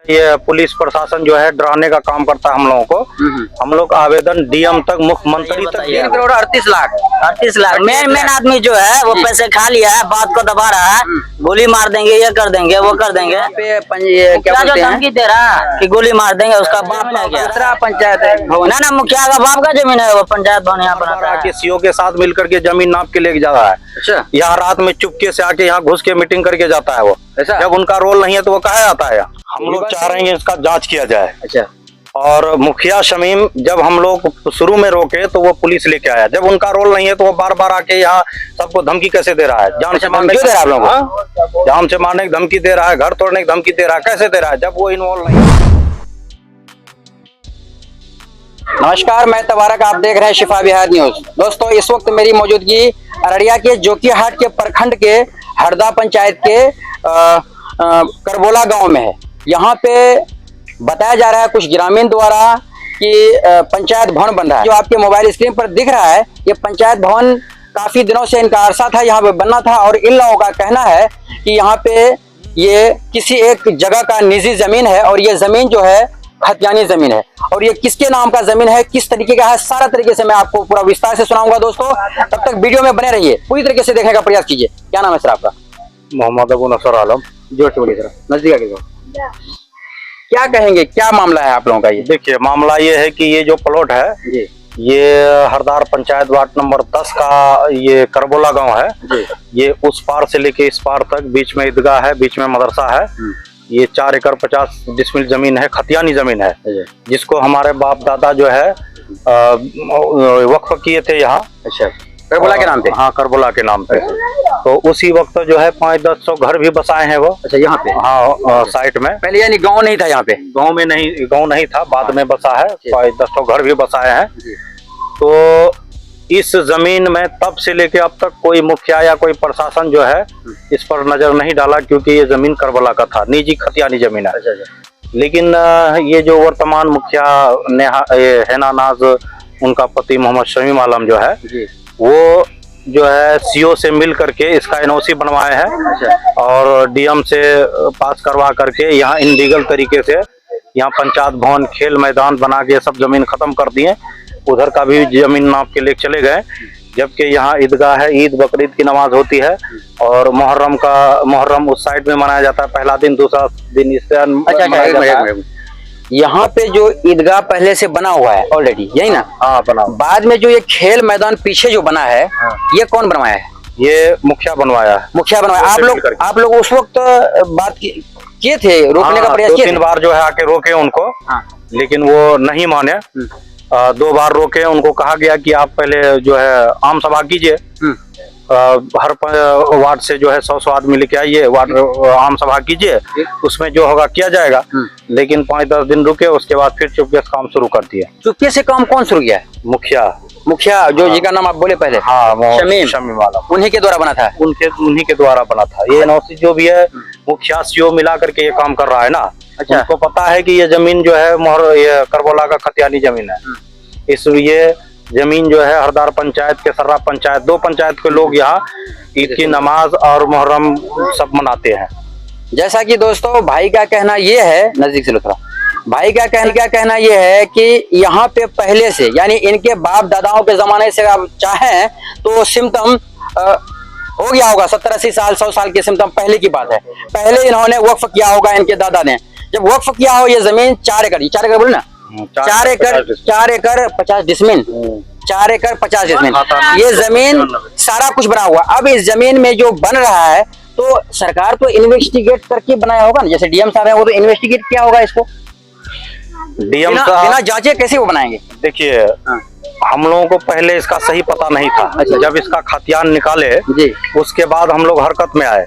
ये पुलिस प्रशासन जो है डराने का काम करता है हम लोगों को। हम लोग आवेदन डीएम तक, मुख्यमंत्री तक। 3 करोड़ 38 लाख मेन आदमी जो है वो पैसे खा लिया है, बात को दबा रहा है, गोली मार देंगे, ये कर देंगे, वो कर देंगे। क्या जो धमकी दे रहा है कि गोली मार देंगे, उसका बाप ने क्या पंचायत है ना मुखिया का बाप का जमीन है, वो पंचायत भवन यहाँ पर सीओ के साथ मिलकर के जमीन नाप के लेके जा रहा है। अच्छा, यहाँ रात में चुपके से आके यहाँ घुस के मीटिंग करके जाता है वो। जब उनका रोल नहीं है तो वो कहाँ आता है? हम लोग चाह रहे हैं इसका जांच किया जाए। अच्छा, और मुखिया शमीम जब हम लोग शुरू में रोके तो वो पुलिस लेके आया, जब उनका रोल नहीं है तो वो बार बार आके यहाँ सबको धमकी कैसे दे रहा है? जान से मारने की आप लोग जान से मारने की धमकी दे रहा है, घर तोड़ने की धमकी दे रहा है, कैसे दे रहा है जब वो इन्वॉल्व नहीं है? नमस्कार, मैं तबारक, आप देख रहे हैं शिफा बिहार न्यूज। दोस्तों, इस वक्त मेरी मौजूदगी अररिया के जोकीहाट के प्रखंड के हरदा पंचायत के करबोला गांव में है। यहाँ पे बताया जा रहा है कुछ ग्रामीण द्वारा कि पंचायत भवन बन रहा है। जो आपके मोबाइल स्क्रीन पर दिख रहा है, ये पंचायत भवन काफी दिनों से इनका अरसा था, यहाँ पे बनना था। और इन लोगों का कहना है कि यहाँ पे ये किसी एक जगह का निजी जमीन है और ये जमीन जो है खतियानी जमीन है। और ये किसके नाम का जमीन है, किस तरीके का है, सारा तरीके से मैं आपको पूरा विस्तार से सुनाऊंगा। दोस्तों, तब तक वीडियो में बने रहिए, पूरी तरीके से देखने का प्रयास कीजिए। क्या नाम है सर आपका? मोहम्मद अबू नसर आलम। जोर से बोलिए सर, नजदीक आके। क्या कहेंगे, क्या मामला है आप लोगों का? ये देखिए, मामला ये है कि ये जो प्लॉट है जी, ये हरदार पंचायत वार्ड नंबर 10 का ये करबोला गांव है जी। ये उस पार से लेके इस पार तक, बीच में ईदगाह है, बीच में मदरसा है। ये 4 एकड़ 50 डिसमिल जमीन है, खतियानी जमीन है, जिसको हमारे बाप दादा जो है वक्फ किए थे यहाँ। अच्छा, करबोला के नाम पे? हाँ, करबोला के नाम पे। तो उसी वक्त जो है 500-1000 घर भी बसाए हैं वो। अच्छा, यहाँ पे? हाँ, साइड में। पहले यानी गांव नहीं था यहाँ पे? गांव नहीं था, बाद में बसा है। 500-1000 घर भी बसाए हैं। तो इस जमीन में तब से लेके अब तक कोई मुखिया या कोई प्रशासन जो है इस पर नजर नहीं डाला, क्योंकि ये जमीन करबला का था, निजी खतियानी जमीन है। लेकिन ये जो वर्तमान मुखिया हैना नाज, उनका पति मोहम्मद शमीम आलम जो है वो जो है सीओ से मिल करके इसका एनओसी बनवाए हैं और डीएम से पास करवा करके यहाँ इनलीगल तरीके से यहाँ पंचायत भवन, खेल मैदान बना के सब जमीन खत्म कर दिए। उधर का भी जमीन नाप के लेके चले गए, जबकि यहाँ ईदगाह है, ईद बकरीद की नमाज होती है और मुहर्रम उस साइड में मनाया जाता है, पहला दिन, दूसरा दिन इस तरह। यहाँ पे जो ईदगाह पहले से बना हुआ है ऑलरेडी, यही ना? हाँ, बना। बाद में जो ये खेल मैदान पीछे जो बना है, ये कौन बनवाया है? ये मुखिया बनवाया है। मुखिया बनवाया। आप लोग उस वक्त बात किए थे, रोकने का प्रयास किए? 2-3 बार जो है आके रोके उनको, लेकिन वो नहीं माने। 2 बार रोके, उनको कहा गया कि आप पहले जो है आम सभा कीजिए, हर वार्ड से जो है 100 आदमी लेके आइए, वार्ड आम सभा कीजिए, उसमें जो होगा किया जाएगा। लेकिन 5-10 दिन रुके, उसके बाद फिर चुपके से काम शुरू कर दिया। चुपके से काम कौन शुरू किया है? मुखिया जो जी का नाम आप बोले पहले? हाँ, शमीम वाला। उन्हीं के द्वारा बना था? उन्हीं के द्वारा बना था। ये एनओसी जो भी है मुखिया सीओ मिला करके ये काम कर रहा है ना। अच्छा। उनको पता है कि ये जमीन जो है ये करबोला का खतियानी जमीन है, इसलिए जमीन जो है हरदार पंचायत के सर्रा पंचायत, 2 पंचायत के लोग यहाँ ईद की नमाज और मुहर्रम सब मनाते हैं। जैसा कि दोस्तों भाई का कहना ये है, नजदीक से लो थोड़ा, भाई का कहना ये है कि यहाँ पे पहले से, यानी इनके बाप दादाओं के जमाने से आप चाहें तो सिम्टम हो गया होगा, 70-80 साल 100 साल के सिम्टम पहले की बात है। पहले इन्होंने वक्फ किया होगा, इनके दादा ने जब वक्फ किया हो ये जमीन 4 एकड़ बोले ना, 4 एकड़ 50 डिसमिल, 4 एकड़ 50 डिसमिल, ये जमीन सारा कुछ बना हुआ। अब इस जमीन में जो बन रहा है तो सरकार तो इन्वेस्टिगेट करके बनाया होगा ना, जैसे डीएम साहब है वो तो इन्वेस्टिगेट किया होगा इसको। डीएम साहब बिना जांचे कैसे वो बनाएंगे? देखिए, हम लोगों को पहले इसका सही पता नहीं था। अच्छा। जब इसका खतियान निकाले जी, उसके बाद हम लोग हरकत में आए।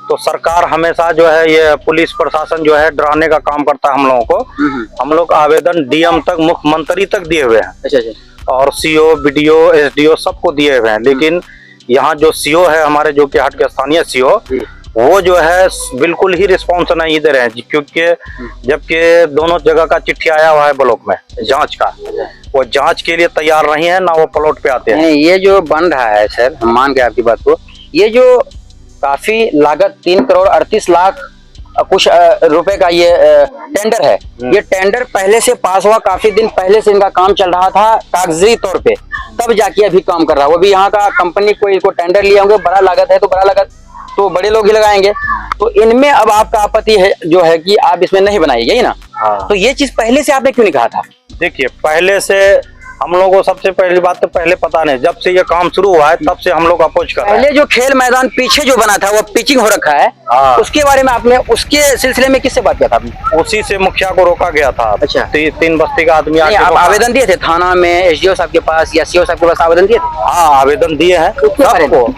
तो सरकार हमेशा जो है ये पुलिस प्रशासन जो है डराने का काम करता है हम लोगों को। हम लोग आवेदन डीएम तक, मुख्यमंत्री तक दिए हुए हैं। अच्छा। और सीओ, बीडीओ, एसडीओ सबको दिए हुए हैं। लेकिन यहाँ जो सीओ है हमारे जोकीहाट के स्थानीय सीओ, वो जो है बिल्कुल ही रिस्पॉन्स नहीं दे रहे हैं, क्योंकि जबकि दोनों जगह का चिट्ठी आया हुआ है ब्लॉक में जांच का, वो जांच के लिए तैयार नहीं है ना, वो प्लॉट पे आते हैं। ये जो बन रहा है सर, हम मान गए आपकी बात को, ये जो काफी लागत 3 करोड़ 38 लाख कुछ रुपए का ये टेंडर है। ये टेंडर पहले से पास हुआ, काफी दिन पहले से इनका काम चल रहा था कागजी तौर पे, तब जाके अभी काम कर रहा है। वो भी यहाँ का कंपनी कोई को टेंडर लिए होंगे, बड़ा लागत है तो बड़ा लागत तो बड़े लोग ही लगाएंगे। तो इनमें अब आपका आपत्ति है जो है कि आप इसमें नहीं बनाइए, यही ना? हाँ। तो ये चीज पहले से आपने क्यों नहीं कहा था? देखिए, पहले से हम लोगों को सबसे पहली बात तो पहले पता नहीं, जब से ये काम शुरू हुआ है तब से हम लोग अपोज कर रहे हैं। पहले जो खेल मैदान पीछे जो बना था वो पिचिंग हो रखा है, हाँ। उसके बारे में आपने उसके सिलसिले में किससे बात किया था आपने? उसी से मुखिया को रोका गया था। अच्छा। तीन बस्ती का आदमी नहीं, आके आप रोका। आवेदन दिए थे थाना में, एसडीओ साहब के पास या सीओ साहब के पास आवेदन दिए थे? हाँ, आवेदन दिए हैं उसके बारे में?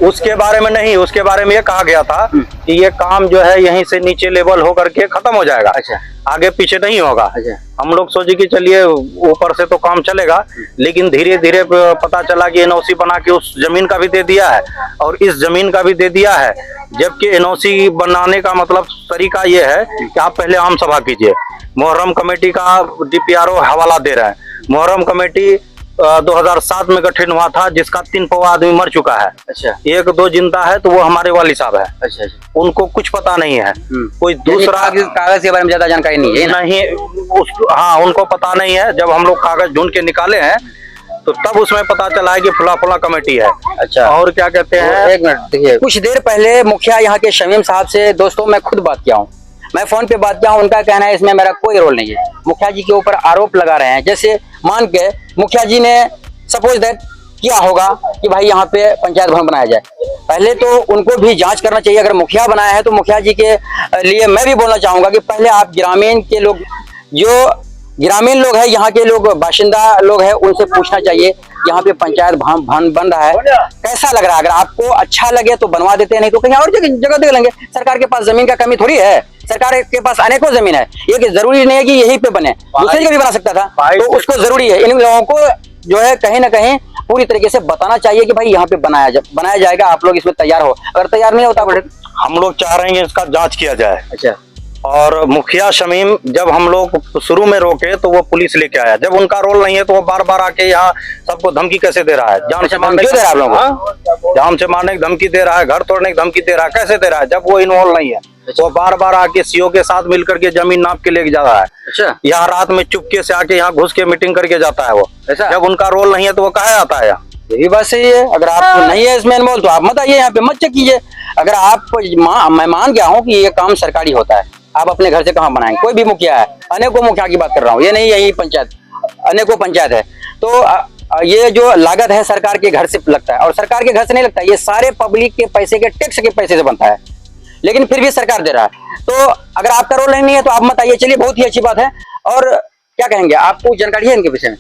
उसके बारे में नहीं, उसके बारे में ये कहा गया था कि ये काम जो है यहीं से नीचे लेवल होकर के खत्म हो जाएगा। अच्छा। आगे पीछे नहीं होगा। अच्छा। हम लोग सोचे कि चलिए ऊपर से तो काम चलेगा, लेकिन धीरे धीरे पता चला कि एनओसी बना के उस जमीन का भी दे दिया है और इस जमीन का भी दे दिया है। जबकि एनओसी बनाने का मतलब तरीका ये है कि आप पहले आम सभा कीजिए। मोहर्रम कमेटी का डीपीआरओ हवाला दे रहा है। मोहर्रम कमेटी 2007 में गठन हुआ था, जिसका 3 पौवा आदमी मर चुका है। अच्छा। 1-2 जिंदा है, तो वो हमारे वाली साहब है। अच्छा। उनको कुछ पता नहीं है। कोई दूसरा कागज के बारे में ज्यादा जानकारी नहीं है ना? नहीं, हाँ, उनको पता नहीं है। जब हम लोग कागज ढूंढ के निकाले हैं तो तब उसमें पता चला है कि फुला फुला कमेटी है। अच्छा। और क्या कहते हैं, एक मिनट देखिए, कुछ देर पहले मुखिया यहाँ के शमीम साहब से दोस्तों मैं खुद बात किया हूँ, मैं फोन पे बात किया हूँ। उनका कहना है इसमें मेरा कोई रोल नहीं है। मुखिया जी के ऊपर आरोप लगा रहे हैं, जैसे मान के मुखिया जी ने सपोज दैट किया होगा कि भाई यहाँ पे पंचायत भवन बनाया जाए। पहले तो उनको भी जांच करना चाहिए। अगर मुखिया बनाया है तो मुखिया जी के लिए मैं भी बोलना चाहूंगा कि पहले आप ग्रामीण के लोग, जो ग्रामीण लोग हैं, यहाँ के लोग, बाशिंदा लोग हैं, उनसे पूछना चाहिए यहाँ पे पंचायत भवन बन रहा है, कैसा लग रहा है। अगर आपको अच्छा लगे तो बनवा देते हैं, नहीं तो कहीं और जगह देख लेंगे। सरकार के पास जमीन का कमी थोड़ी है, सरकार के पास अनेकों जमीन है। ये जरूरी नहीं है कि यहीं पे बने, दूसरी जगह भी बना सकता था। तो उसको जरूरी है इन लोगों को जो है कहीं ना कहीं पूरी तरीके से बताना चाहिए कि भाई यहाँ पे बनाया जाएगा, आप लोग इसमें तैयार हो। अगर तैयार नहीं होता हम लोग चाह रहे हैं इसका जांच किया जाए। अच्छा। और मुखिया शमीम जब हम लोग शुरू में रोके तो वो पुलिस लेके आया। जब उनका रोल नहीं है तो वो बार बार आके यहाँ सबको धमकी कैसे दे रहा है? जान से मारने की, जान से मारने की धमकी दे रहा है, घर तोड़ने की धमकी दे रहा है। कैसे दे रहा है जब वो इन्वॉल्व नहीं है? वो बार बार आके सीओ के साथ मिलकर के जमीन नाप के लेके जा रहा है। अच्छा। यहाँ रात में चुपके से आके यहाँ घुस के मीटिंग करके जाता है वो। जब उनका रोल नहीं है तो वो कहाँ आता है? यही बात सही है। अगर आप नहीं है इसमें इन्वॉल्व तो आप मत आइए, यहाँ पे मत चेक कीजिए। अगर आप मैं मान गया हूँ कि ये काम सरकारी होता है, आप अपने घर से कहाँ बनाएंगे? कोई भी मुखिया है, अनेकों मुखिया की बात कर रहा हूँ, ये नहीं यही पंचायत, अनेकों पंचायत है। तो ये जो लागत है सरकार के घर से लगता है, और सरकार के घर से नहीं लगता, ये सारे पब्लिक के पैसे के टैक्स के पैसे से बनता है, लेकिन फिर भी सरकार दे रहा है। तो अगर आपका रोल नहीं है तो आप मत आइए। चलिए, बहुत ही अच्छी बात है। और क्या कहेंगे, आपको जानकारी है इनके विषय में?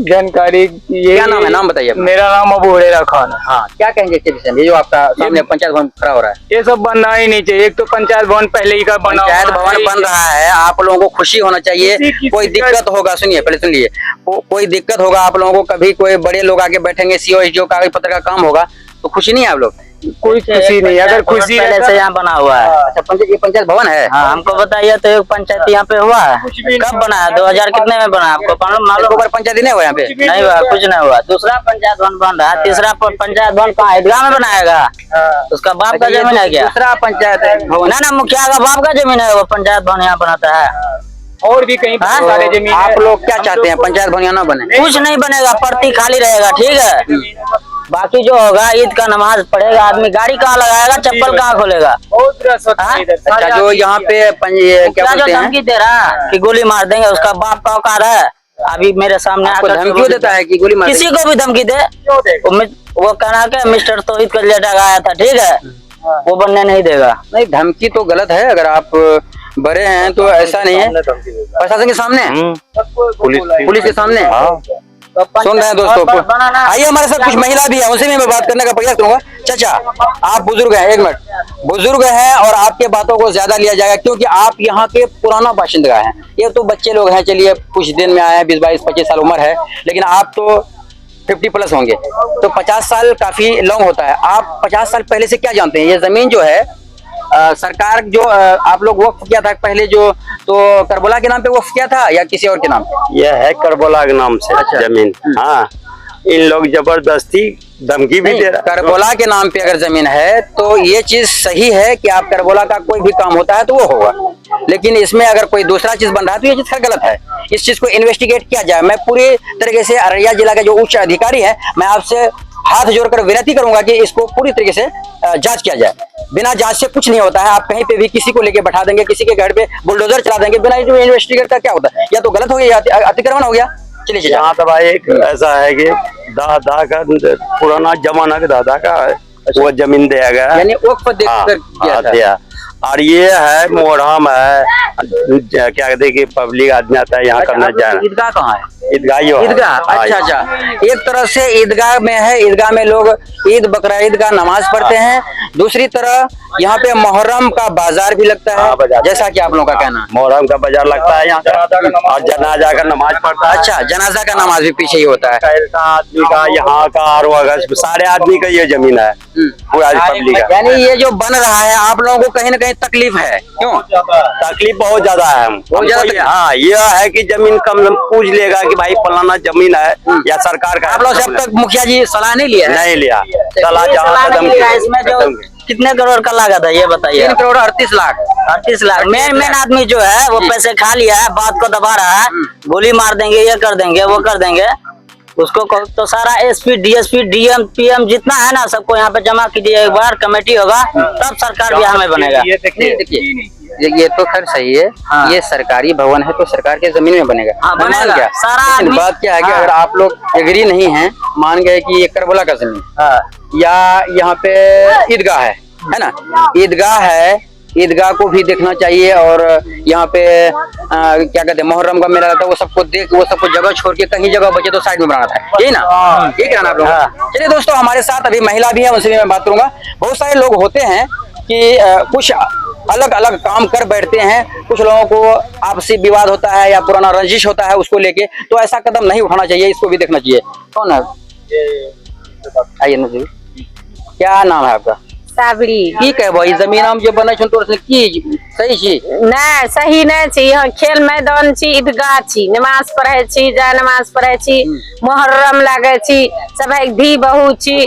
जानकारी ये, क्या नाम है? नाम बताइए। मेरा नाम अबू हुरैरा खान है। हाँ, क्या कहेंगे इसके विषय में? ये जो आपका सामने पंचायत भवन खड़ा हो रहा है, ये सब बनना ही नहीं चाहिए। एक तो पंचायत भवन पहले ही का बना, पंचायत भवन बन रहा है, आप लोगों को खुशी होना चाहिए। कोई दिक्कत होगा, सुनिए पहले सुनिए, कोई दिक्कत होगा आप लोगों को, कभी कोई बड़े लोग आके बैठेंगे, सीओ एसडीओ कागज पत्र का काम होगा तो खुशी नहीं है आप लोग? कोई खुशी नहीं। अगर खुशी पहले से यहाँ बना हुआ है। अच्छा, ये पंचायत भवन है? हाँ, हमको बताइए तो एक पंचायत यहाँ पे हुआ है? कब बना है? 2000 कितने में बना? आपको मालूम? पंचायत नहीं हुआ यहाँ पे? नहीं हुआ, कुछ नहीं हुआ। दूसरा पंचायत भवन बन रहा है, तीसरा पंचायत भवन कहाँ? ईदगाह में बनाएगा? उसका बाप का जमीन है क्या? दूसरा पंचायत भवन? ना, मुखिया का बाप का जमीन है, वो पंचायत भवन यहाँ बनाता है। और भी कहीं सारे जमीन। आप लोग क्या चाहते हैं, पंचायत भवन यहाँ ना बने? कुछ नहीं बनेगा, पर्ती खाली रहेगा, ठीक है। बाकी जो होगा, ईद का नमाज पढ़ेगा आदमी, गाड़ी कहाँ लगाएगा, चप्पल कहाँ खोलेगा? अच्छा, जो यहाँ पे क्या बोलते हैं, धमकी दे रहा कि गोली मार देंगे, उसका बाप का औकात है? अभी मेरे सामने आकर धमकी देता है कि गोली मार किसी को भी धमकी दे। वो कहना के मिस्टर तौहीद का लेटर आया था, ठीक है, वो बनने नहीं देगा। नहीं, धमकी तो गलत है। अगर आप बड़े हैं तो ऐसा नहीं है। प्रशासन के सामने, पुलिस के सामने सुन रहे हैं दोस्तों। आइए, हमारे साथ कुछ महिला भी है, उनसे भी मैं बात करने का प्रयास करूंगा। चाचा, आप बुजुर्ग हैं, एक मिनट, बुजुर्ग हैं और आपके बातों को ज्यादा लिया जाएगा क्योंकि आप यहाँ के पुराना बाशिंदा हैं। ये तो बच्चे लोग हैं, चलिए कुछ दिन में आए हैं, 20, 22, 25 साल उम्र है, लेकिन आप तो 50+ होंगे, तो 50 साल काफी लॉन्ग होता है। आप 50 साल पहले से क्या जानते हैं? ये जमीन जो है सरकार जो आप लोग वक्फ किया था पहले, जो तो करबला के नाम पे वक्फ किया था या किसी और के नाम? यह है करबला के नाम से। अच्छा। जमीन। हाँ, इन लोग जबरदस्ती धमकी भी दे रहा है। करबोला के नाम पे अगर जमीन है तो ये चीज सही है कि आप करबोला का कोई भी काम होता है तो वो होगा, लेकिन इसमें अगर कोई दूसरा चीज बन रहा है तो ये चीज गलत है। इस चीज को इन्वेस्टिगेट किया जाए। मैं पूरी तरीके से अररिया जिला के जो उच्च अधिकारी है, मैं आपसे हाथ जोड़कर विनती करूंगा कि इसको पूरी तरीके से जांच किया जाए। बिना जांच से कुछ नहीं होता है। आप कहीं पे भी किसी को लेके बैठा देंगे, किसी के घर पे बुलडोजर चला देंगे, बिना इन्वेस्टिगेट का क्या होता है? या तो गलत हो गया या अतिक्रमण हो गया। चलिए यहाँ तो भाई एक ऐसा है कि दादा का पुराना जमाना के दादा का वो जमीन दिया गया, यानी वक्फ देकर किया था। दिया। और ये है मोहरम है, क्या कहते हैं कि पब्लिक आदमी आता है यहाँ करना चाह रहा। ईदगाह कहाँ है? ईदगाह ही है। ईदगाह, अच्छा अच्छा। एक तरफ से ईदगाह में है, ईदगाह में लोग ईद बकरा ईद का नमाज पढ़ते हैं, दूसरी तरफ यहाँ पे मुहर्रम का बाजार भी लगता है, जैसा कि आप लोगों का कहना है। मोहरम का बाजार लगता है यहाँ का, और जनाजा का नमाज पढ़ता है। अच्छा, जनाजा का नमाज भी पीछे ही होता है। कैसा आदमी का यहाँ का और अगस्त सारे आदमी का ये जमीन है, पूरा पब्लिक का। यानी ये जो बन रहा है आप लोगों को कहीं ना कहीं तकलीफ है, क्यों? तकलीफ बहुत ज्यादा है बहुत ज्यादा हमको। हाँ, यह है कि जमीन कम पूछ लेगा कि भाई फलाना जमीन है या सरकार का। आप लोग से अब तक मुखिया जी सलाह नहीं लिया है? नहीं लिया सलाह, ये जहाँ सलाह कदम नहीं लिया, किए, इसमें जो कदम किए। कितने करोड़ का लागत है ये बताइए? 3 करोड़ 38 लाख। 38 लाख। मेन आदमी जो है वो पैसे खा लिया है, बात को दबा रहा है, गोली मार देंगे, ये कर देंगे, वो कर देंगे। उसको तो सारा एसपी, डीएसपी, डीएम, पीएम जितना है ना, सबको यहाँ पे जमा कीजिए। एक बार कमेटी होगा तब सरकार बिहार में बनेगा। देखिए ये तो खैर सही है। ये सरकारी भवन है तो सरकार के जमीन में बनेगा। हाँ, मैं मान बनेगा। गया। सारा लेकिन आदमी- बात क्या है कि हाँ। अगर आप लोग एग्री नहीं हैं, मान गए कि ये करबोला का जमीन या यहाँ पे ईदगाह है ना, ईदगाह है, ईदगाह को भी देखना चाहिए। और यहाँ पे क्या कहते हैं मुहर्रम का मेला रहता है, वो सबको जगह छोड़ के कहीं जगह बचे तो साइड में बनाना था, यही ना? ये कहना आप लोग। चलिए दोस्तों, हमारे साथ अभी महिला भी है, उनसे भी मैं बात करूंगा। बहुत सारे लोग होते हैं कि कुछ अलग अलग काम कर बैठते हैं, कुछ लोगों को आपसी विवाद होता है या पुराना रंजिश होता है, उसको लेके तो ऐसा कदम नहीं उठाना चाहिए, इसको भी देखना चाहिए। कौन है? आइए ना जी, क्या नाम है आपका? साबरी। ठीक है भाई, जमीन हम जो बना की सही छी? नहीं सही नहीं छी। यहाँ खेल मैदान छी, ईदगाह छी, नमाज पढ़े छी, जा नमाज पढ़े छी, मुहर्रम लागे छी, सब एक धी बहू छी।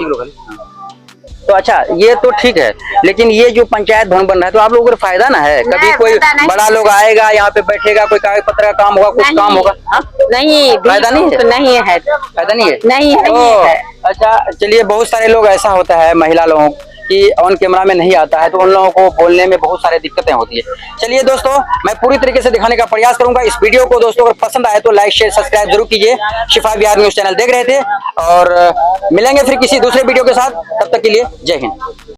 तो अच्छा, ये तो ठीक है, लेकिन ये जो पंचायत भवन बन रहा है तो आप लोगों को फायदा ना है? कभी नहीं, कोई फायदा नहीं। बड़ा लोग आएगा, यहाँ पे बैठेगा, कोई कागज पत्र का काम होगा, कुछ नहीं, काम होगा? हाँ? नहीं, फायदा नहीं है? तो नहीं है, फायदा नहीं है? नहीं है, ओह, है। अच्छा चलिए, बहुत सारे लोग ऐसा होता है महिला लोगों कि ऑन कैमरा में नहीं आता है तो उन लोगों को बोलने में बहुत सारी दिक्कतें होती है। चलिए दोस्तों, मैं पूरी तरीके से दिखाने का प्रयास करूंगा। इस वीडियो को दोस्तों अगर पसंद आए तो लाइक शेयर सब्सक्राइब जरूर कीजिए। शिफा बिहार न्यूज चैनल देख रहे थे और मिलेंगे फिर किसी दूसरे वीडियो के साथ, तब तक के लिए जय हिंद।